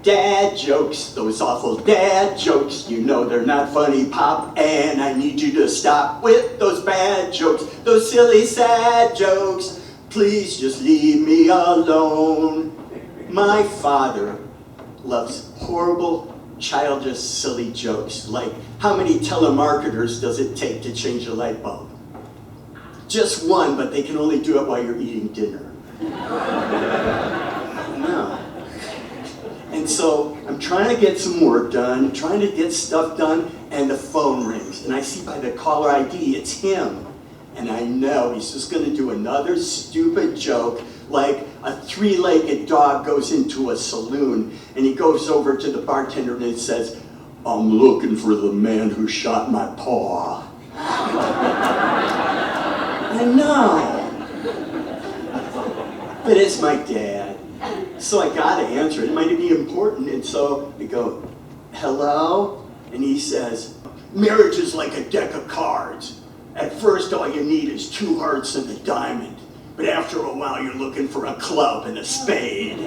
Dad jokes, those awful dad jokes, you know they're not funny, Pop, and I need you to stop with those bad jokes, those silly sad jokes. Please just leave me alone. My father loves horrible, childish, silly jokes, like how many telemarketers does it take to change a light bulb? Just one, but they can only do it while you're eating dinner. No. And so I'm trying to get some work done, trying to get stuff done, and the phone rings. And I see by the caller ID, it's him. And I know he's just going to do another stupid joke, like a three-legged dog goes into a saloon, and he goes over to the bartender and says, "I'm looking for the man who shot my paw." I know. But it's my dad. So I gotta answer it. It might be important. And so I go, "Hello?" And he says, "Marriage is like a deck of cards. At first, all you need is 2 hearts and a diamond. But after a while, you're looking for a club and a spade."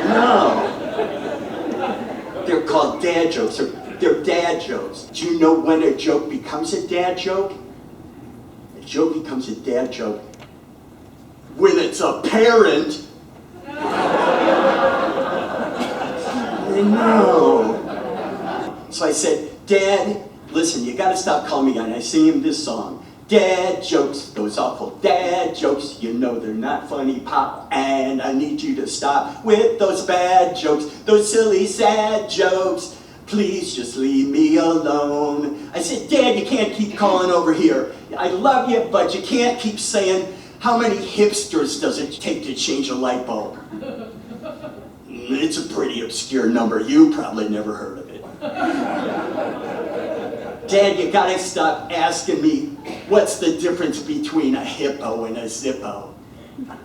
No. They're called dad jokes. They're dad jokes. Do you know when a joke becomes a dad joke? A joke becomes a dad joke when it's apparent. I know. So I said, "Dad, listen, you gotta stop calling me on." I sing him this song. Dad jokes, those awful dad jokes, you know they're not funny, Pop, and I need you to stop with those bad jokes, those silly sad jokes. Please just leave me alone. I said, "Dad, you can't keep calling over here. I love you, but you can't keep saying, how many hipsters does it take to change a light bulb?" It's a pretty obscure number. You probably never heard of it. "Dad, you gotta stop asking me what's the difference between a hippo and a Zippo.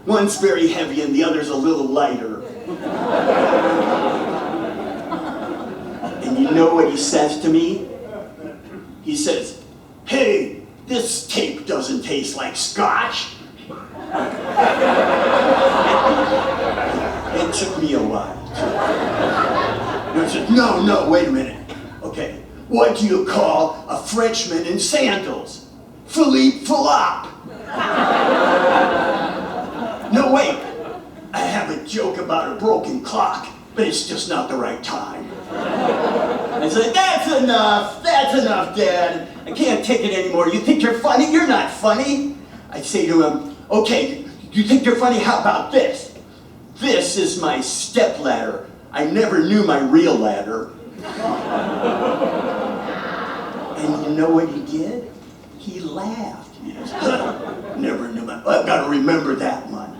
One's very heavy and the other's a little lighter." And you know what he says to me? He says, "Hey, this tape doesn't taste like scotch." It took me a while. And I said, no, wait a minute. Okay, what do you call a Frenchman in sandals? Philippe Philop. No, wait. I have a joke about a broken clock, but it's just not the right time. I said, that's enough, Dad. I can't take it anymore. You think you're funny? You're not funny. I say to him, "Okay, you think you're funny? How about this? This is my step ladder. I never knew my real ladder." And you know what he did? He laughed. He goes, "Never knew my, I've got to remember that one."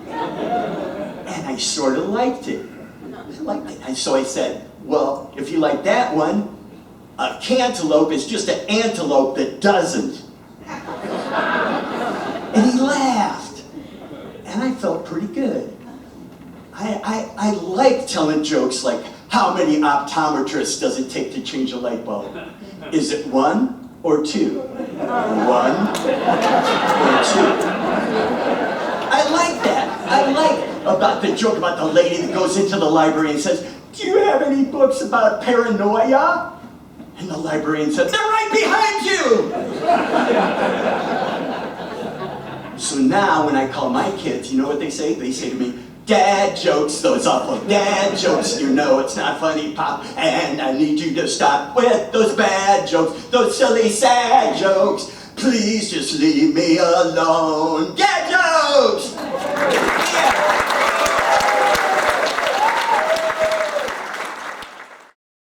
And I sort of liked it. And so I said, "Well, if you like that one, a cantaloupe is just an antelope that doesn't." And he laughed. And I felt pretty good. I like telling jokes like, how many optometrists does it take to change a light bulb? Is it 1 or 2? 1 or 2. I like that. I like about the joke about the lady that goes into the library and says, "Do you have any books about paranoia?" And the librarian said, "They're right behind you!" So now when I call my kids, you know what they say? They say to me, "Dad jokes, those awful dad jokes, you know it's not funny, Pop, and I need you to stop with those bad jokes, those silly sad jokes. Please just leave me alone. Dad jokes!"